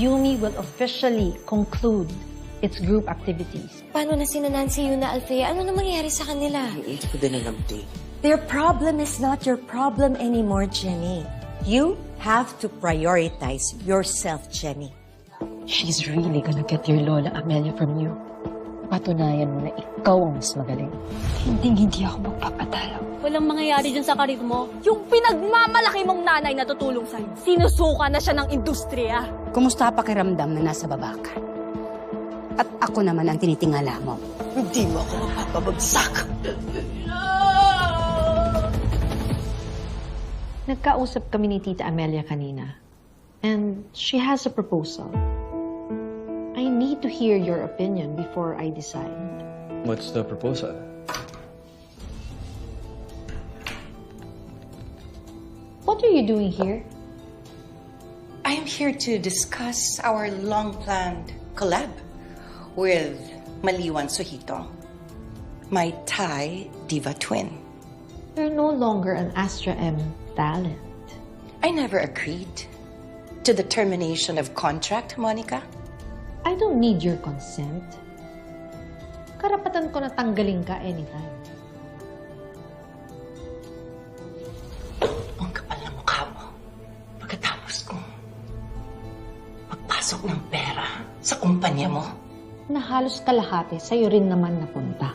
Yumi will officially conclude its group activities. Paano na sina Nancy, Yuna, Althea? Ano na mangyayari sa kanila? Hindi ko din alam, Tay. Their problem is not your problem anymore, Jenny. You have to prioritize yourself, Jenny. She's really gonna get your Lola Amelia from you. Patunayan mo na ikaw ang mas magaling. Hindi ako magpapatalo. Walang mangyayari dyan sa karir mo. Yung pinagmamalaki mong nanay na tutulong sa'yo, sinusuka na siya ng industriya. Kumusta pakiramdam na nasa baba ka? At ako naman ang tinitingala mo. Hindi mo ako mapapabagsak. Nagkausap kami ni Tita Amelia kanina. And she has a proposal. I need to hear your opinion before I decide. What's the proposal? What are you doing here? I am here to discuss our long-planned collab with Maliwan Suhito, my Thai diva twin. You're no longer an Astra M talent. I never agreed to the termination of contract, Monica. I don't need your consent. Karapatan ko na tanggalin ka anytime. Ang kapal na mukha mo. Pagkatapos kong magpasok ng pera sa kumpanya mo. Na halos kalahati sa'yo rin naman napunta.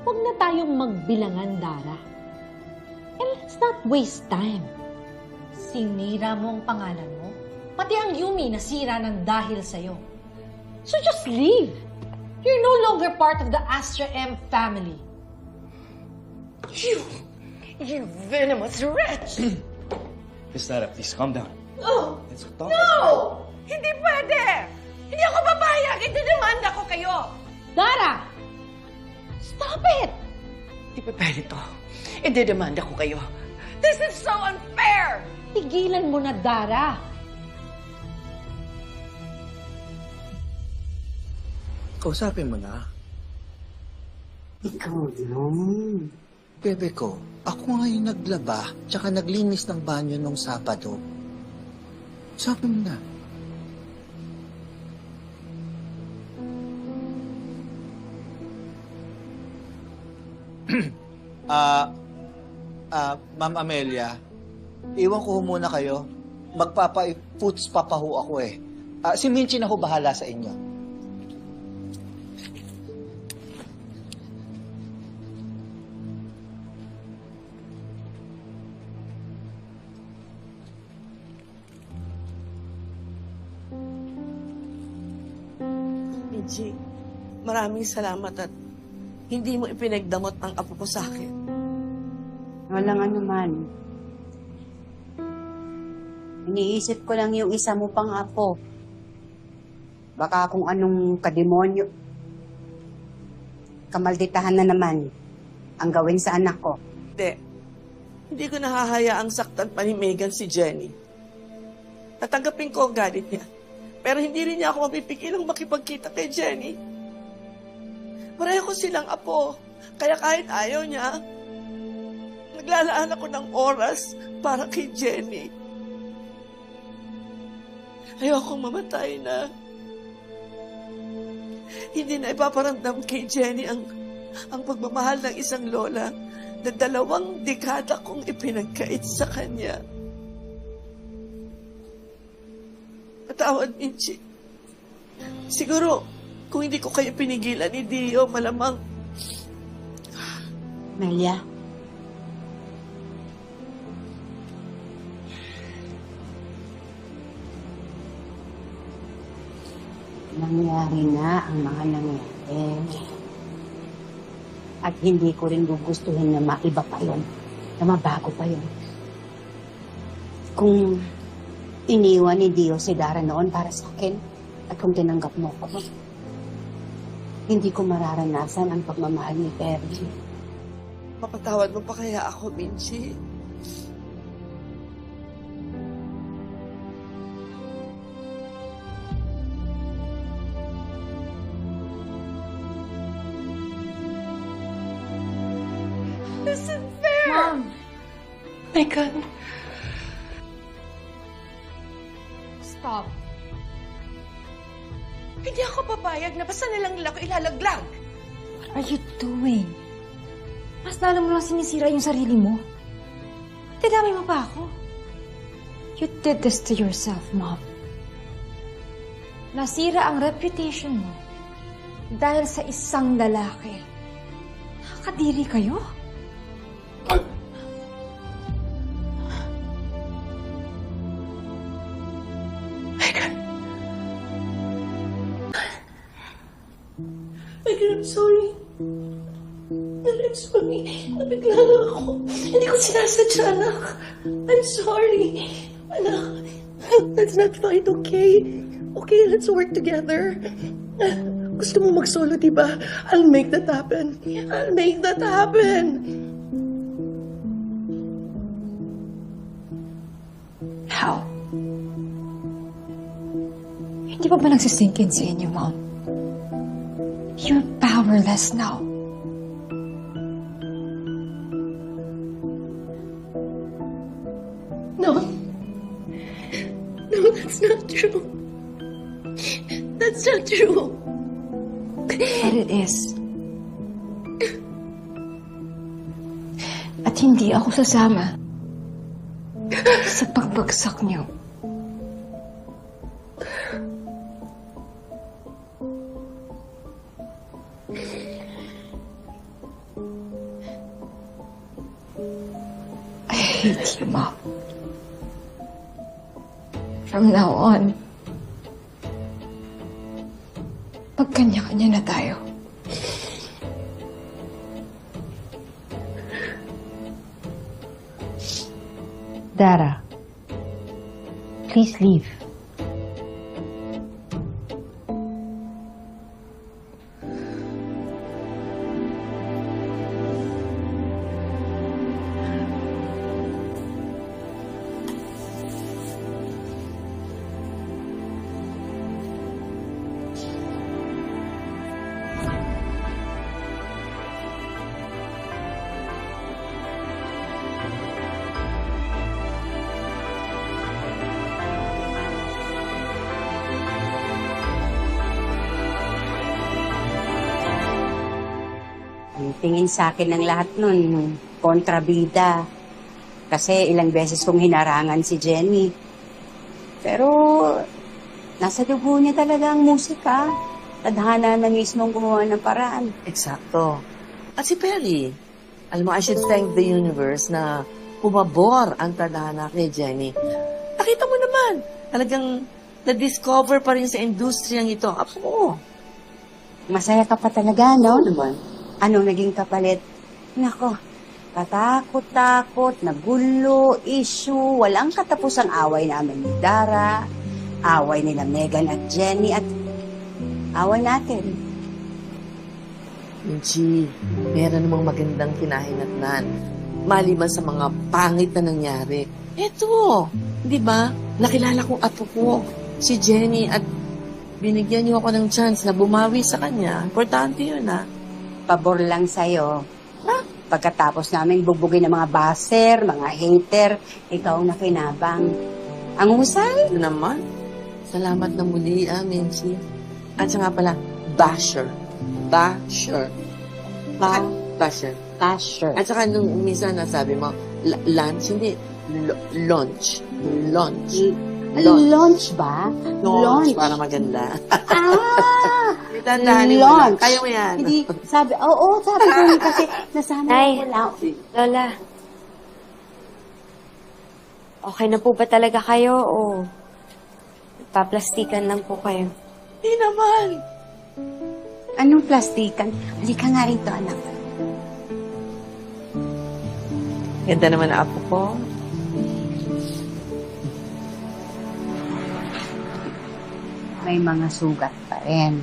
Huwag na tayong magbilangan, Dara. And let's not waste time. Sinira mo ang pangalan mo. Pati ang Yumi nasira ng dahil sa'yo. So just leave. You're no longer part of the Astra M family. You venomous wretch! Miss Dara, please calm down. Oh, Let's talk. no! Hindi pwede! Hindi ako papayag! Idinimanda ko kayo! Dara! Stop it! Hindi pa pwede to. Ididemanda ko kayo. This is so unfair! Tigilan mo na, Dara. Kausapin mo na. Ikaw naman. Bebe ko, ako nga yung naglaba tsaka naglinis ng banyo nung Sabado. Kausapin mo na. Ma'am Amelia, iwan ko muna kayo. Magpapa-foods papaho ako eh. Si Minchi na ho bahala sa inyo. Minchi, maraming salamat at hindi mo ipinagdamot ang apo ko sa akin. Walang anuman. Iniisip ko lang yung isa mo pang apo. Baka kung anong kademonyo, kamalditahan na naman ang gawin sa anak ko. Hindi ko nahahayaang saktan pa ni Megan si Jenny. Tatanggapin ko ang galit niya. Pero hindi rin niya ako mapipigilang makipagkita kay Jenny. Pareho ko silang apo. Kaya kahit ayaw niya, naglalaan ako ng oras para kay Jenny. Ayokong mamatay na. Hindi na ipaparamdam kay Jenny ang pagmamahal ng isang lola na 2 dekada kong ipinagkait sa kanya. Patawad, Minchi. Siguro, kung hindi ko kayo pinigilan ni Dio, malamang... Melia. Nangyari na ang mga nangyari. At hindi ko rin gugustuhin na maiba pa yun, na mabago pa yun. Kung iniwan ni Dio si Dara noon para sa akin, at kung tinanggap mo ko, hindi ko mararanasan ang pagmamahal ni Perry. Mapatawad mo pa kaya ako, Minchi? This isn't fair! Mom! My God. stop. Hindi ako papayag na basta na lang nila ako ilalaglag. What are you doing? Mas lalo mo lang sinisira yung sarili mo. Tidamay mo pa ako. You did this to yourself, Mom. Nasira ang reputation mo dahil sa isang lalaki. Nakakadiri kayo? Megan, I'm sorry. I'm sorry. Nabigla lang ako. Hindi ko sinasadya, anak. I'm sorry. Anak, that's not fine, okay? Okay, let's work together. Gusto mo mag-solo, di ba? I'll make that happen. I'll make that happen. How? Hindi pa ba nagsisink in sa inyo, Mom? You're powerless now. No. No, that's not true. That's not true. But it is. At hindi ako sasama sa pagbagsak niyo. I hate you, Mom. From now on, magkanya-kanya na tayo. Dara, please leave. Ang tingin sa akin ng lahat nun, kontrabida. Kasi ilang beses kong hinarangan si Jenny. Pero nasa dugo niya talaga ang musika. Tadhana na mismong gumawa ng paraan. Eksakto. At si Perry, alam mo, I should thank the universe na pumabor ang tadhana kay Jenny. Nakita mo naman, talagang na-discover pa rin sa industriyang ito. Apo, Masaya ka pa talaga, no? naman. Anong naging kapalit? Nako, katakot-takot, nagulo, issue, walang katapusang away namin ni Dara, away nila Megan at Jenny, at away natin. Minchi, meron namang magandang kinahinatnan. Maliban sa mga pangit na nangyari. Eto, di ba? Nakilala kong apo ko, si Jenny, at binigyan niyo ako ng chance na bumawi sa kanya. Importante yun, ha? Pabor lang sa'yo. Pagkatapos namin bugbugin ng mga baser, mga hater, ikaw ang nakinabang. Ang husay? Ito naman. Salamat na muli, Minchi. At siya nga pala, basher. Basher. Basher. Basher. At saka nung minsan nasabi mo, lunch, hindi, lunch. Lunch. Launch ba? Launch. Para maganda. Ah! Tandaanin mo lang. Launch. Kaya mo yan. Hindi, sabi ko yun kasi nasama Nay. ko lang. Lola, okay na po ba talaga kayo o paplastikan lang po kayo? Hindi naman. Anong plastikan? Halika nga rito, anak. Ganda naman ang apo ko. May mga sugat pa rin.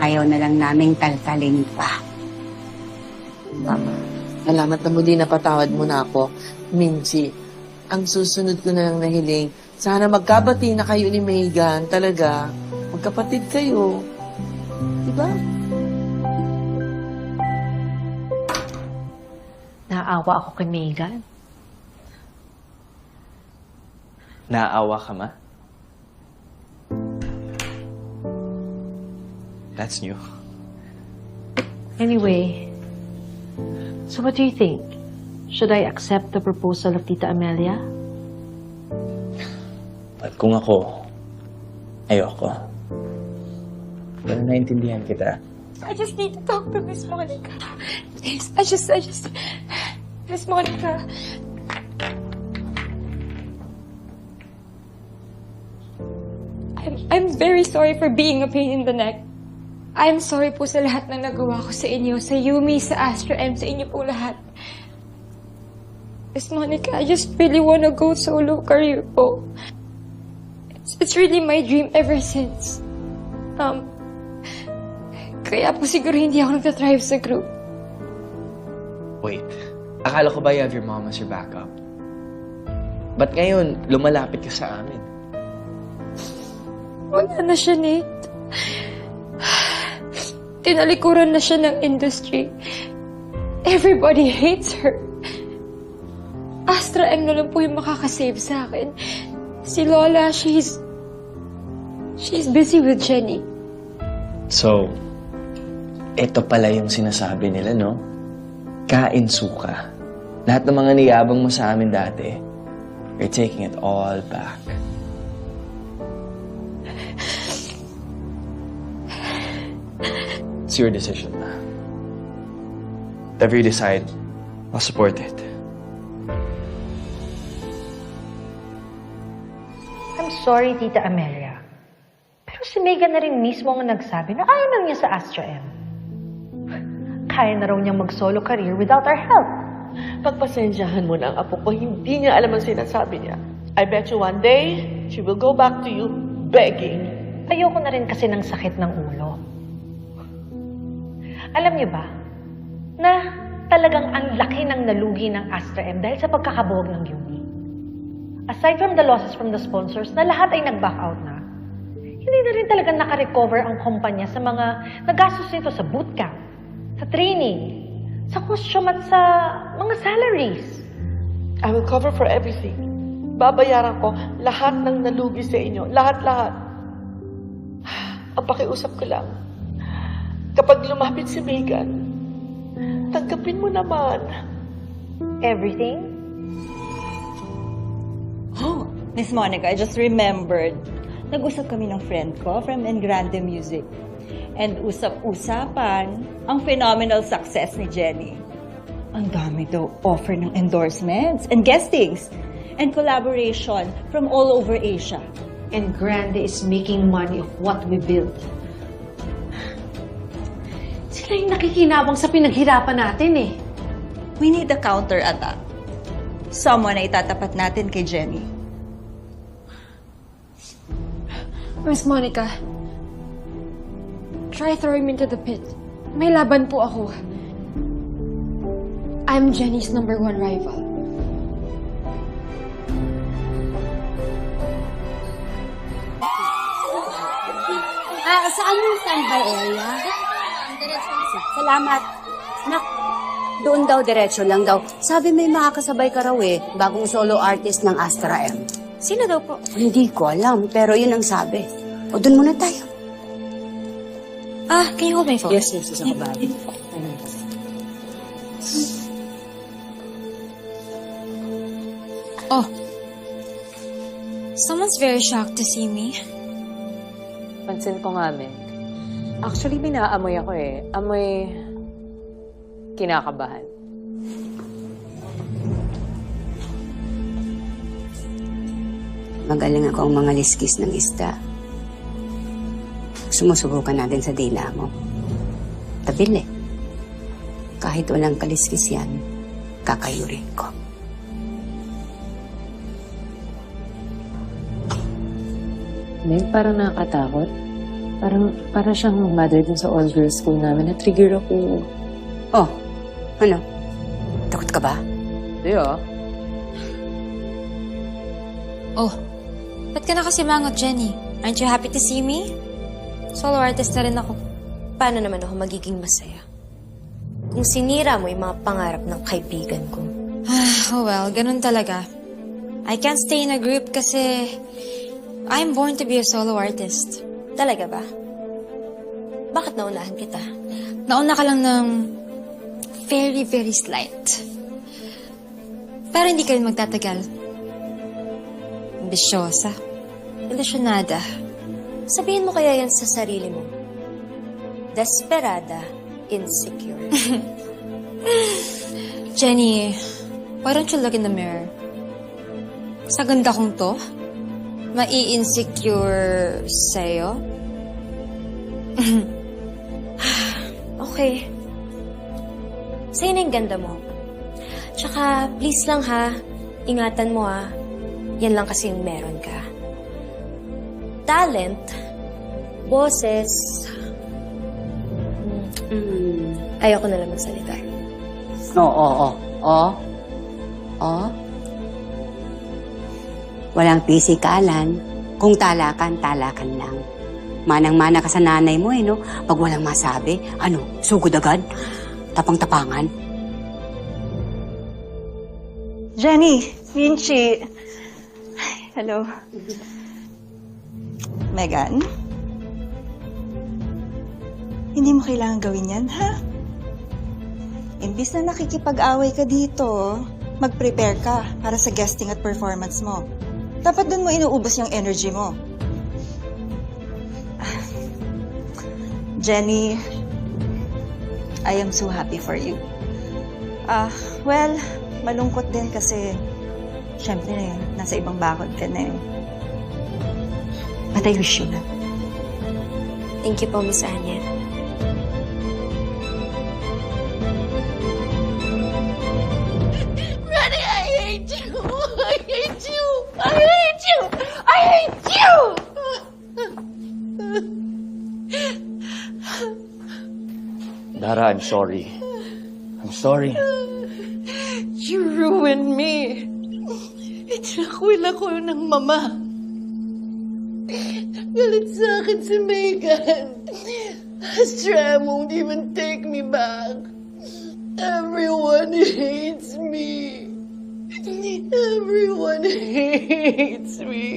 Ayaw na lang naming kalkalin pa. Tama. Salamat na muli napatawad mo na ako. Minchi, ang susunod ko na lang nahiling, sana magkabati na kayo ni Megan. Talaga, magkapatid kayo. Diba? Naawa ako kay Megan. Naawa ka, ma? That's new. Anyway, so what do you think? Should I accept the proposal of Tita Amelia? At kung ako, ayoko. Pero naintindihan kita. I just need to talk to Miss Monica. Please, Miss Monica. I'm very sorry for being a pain in the neck. I'm sorry po sa lahat ng nagawa ko sa inyo, sa Yumi, sa Astra M, sa inyo po lahat. Miss Monica, I just really wanna go solo career po. It's really my dream ever since. Kaya po siguro hindi ako nagtatrive sa group. Wait, akala ko ba you have your mom as your backup? Ba't ngayon, lumalapit ka sa amin? Wala na siya, Nate. Tinalikuran na siya ng industry. Everybody hates her. Astra M na lang po yung makakasave sa akin. Si Lola, she's busy with Jenny. So, ito pala yung sinasabi nila, no? Kain suka. Lahat ng mga niyabang mo sa amin dati, you're taking it all back. It's your decision, ma. Whatever you decide, I'll support it. I'm sorry, Tita Amelia. Pero si Megan na rin mismo ang nagsabi na ayaw na niya sa Astra M. Kaya na raw niyang mag-solo career without our help. Pagpasensyahan mo na ang apo ko, hindi niya alam ang sinasabi niya. I bet you one day, she will go back to you begging. Ayoko na rin kasi ng sakit ng ulo. Alam niyo ba, na talagang ang laki ng nalugi ng Astra M dahil sa pagkakabuwag ng Yumi. Aside from the losses from the sponsors na lahat ay nag-back out na, hindi na rin talaga nakarecover ang kumpanya sa mga nagastos nito sa bootcamp, sa training, sa costume at sa mga salaries. I will cover for everything. Babayaran ko lahat ng nalugi sa inyo. Lahat-lahat. Ang pakiusap ko lang, kapag lumapit si Megan, tanggapin mo naman. Everything? Oh, Miss Monica, I just remembered. Nag-usap kami ng friend ko from Engrande Music. And usap-usapan ang phenomenal success ni Jenny. Ang dami daw offer ng endorsements and guestings and collaboration from all over Asia. And Grande is making money of what we built. Sila yung nakikinabang sa pinaghirapan natin eh. We need a counter-attack. Someone na itatapat natin kay Jenny. Miss Monica, try throwing me into the pit. May laban po ako. I'm Jenny's #1 rival. Saan yung standby area? Salamat. Nak, doon daw, diretso lang daw. Sabi may makakasabay ka raw eh, bagong solo artist ng Astra M. Sino daw po? Hindi ko alam, pero yun ang sabi. O, doon muna tayo. Can you hold my phone? Yes, sa kabali. Oh. Someone's very shocked to see me. Pansin ko nga, Meg. Actually, may naaamoy ako eh. Amoy kinakabahan. Magaling ako ang mga liskis ng isda. Sumusubukan natin sa dila mo. Tabil eh. Kahit walang kaliskis yan, kakayurin ko. Meg, parang nakakatakot. Parang siyang mother dun sa all-girls school namin. Na-trigger ako. Oh, ano? Takot ka ba? Hindi ah. Oh, ba't ka nakasimangot, Jenny? Aren't you happy to see me? Solo artist na rin ako. Paano naman ako magiging masaya? Kung sinira mo yung mga pangarap ng kaibigan ko. Oh well, ganun talaga. I can't stay in a group kasi I'm born to be a solo artist. Talaga ba? Bakit naunahan kita? Nauna ka lang ng very, very slight. Pero hindi ka rin magtatagal. Ambisyosa. Ilusyonada. Sabihin mo kaya yan sa sarili mo. Desperada, insecure. Jenny, why don't you look in the mirror? Sa ganda kong to, mai-insecure sa'yo? Okay. Sa'yo na yung ganda mo. Tsaka, please lang ha, ingatan mo ha. Yan lang kasi yung meron ka. Talent, boses, ayoko na lang magsalita. Oo. Walang pisikalan. Kung talakan, talakan lang. Manang-mana ka sa nanay mo no? Pag walang masabi, sugod agad? Tapang-tapangan? Jenny, Vinci. Hello. Megan? Hindi mo kailangan gawin yan, ha? Imbis na nakikipag-away ka dito, mag-prepare ka para sa guesting at performance mo. Dapat dun mo inuubos yung energy mo. Jenny, I am so happy for you. Well, malungkot din kasi syempre, nasa ibang bakod ka na eh. But I wish you luck. Thank you po, Miss Anya. Ready, I hate you! I hate you! I hate you! I hate you! Dara, I'm sorry. I'm sorry. You ruined me. Itinakwil ako ng mama. Galit sa akin si Megan. Astra won't even take me back. Everyone hates me. Everyone hates me.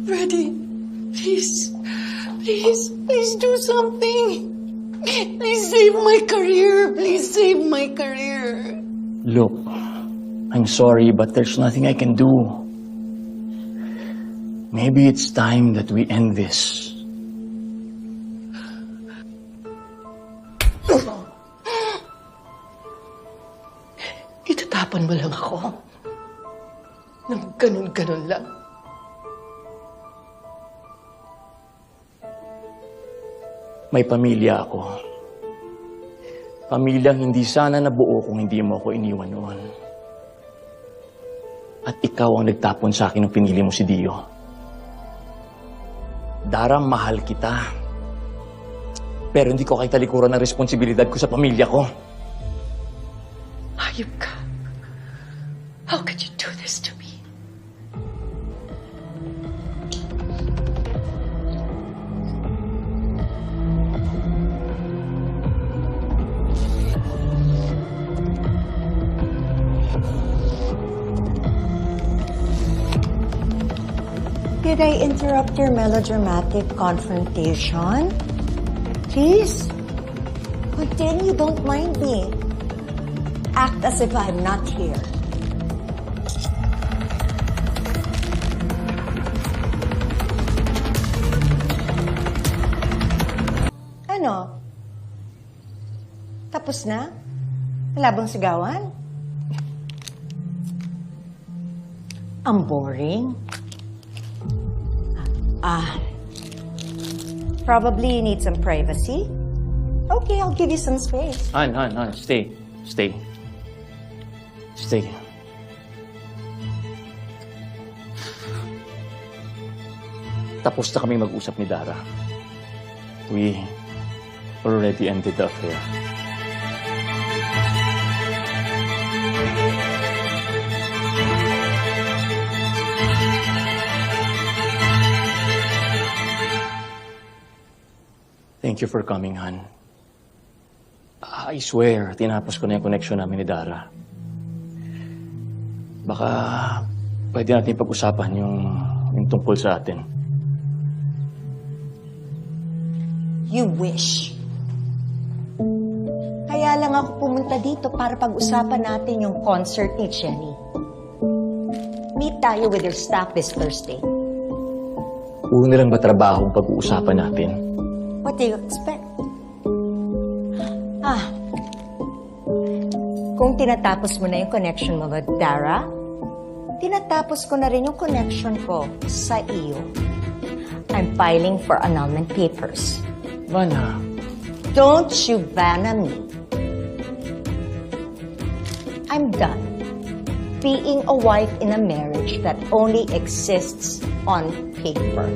Freddie, please do something. Please save my career. Please save my career. Look, I'm sorry, but there's nothing I can do. Maybe it's time that we end this. Itatapon mo lang ako. Nang ganun-ganun lang. May pamilya ako. Pamilyang hindi sana nabuo kung hindi mo ako iniwan noon. At ikaw ang nagtapon sa akin nung pinili mo si Dio. Dara, mahal kita. Pero hindi ko kay talikuran ang responsibilidad ko sa pamilya ko. Hayop ka. How could you do this to me? Did I interrupt your melodramatic confrontation? Please, continue, don't mind me. Act as if I'm not here. Ano? Tapos na? Wala bang sigawan? Ang boring. Probably you need some privacy. Okay, I'll give you some space. Han, stay. Stay. Tapos na kaming mag-usap ni Dara. We already ended the affair. Thank you for coming, Han. I swear, tinapos ko na yung connection namin ni Dara. Baka pwede natin pag-usapan yung tungkol sa atin. You wish. Kaya lang ako pumunta dito para pag-usapan natin yung concert ni Jenny. Meet tayo with your staff this Thursday. Puro nilang ba trabaho ang pag-uusapan natin? What do you expect? Kung tinatapos mo na yung connection mo with Dara, tinatapos ko na rin yung connection ko sa iyo. I'm filing for annulment papers. Vanna. Don't you Vanna me. I'm done being a wife in a marriage that only exists on paper.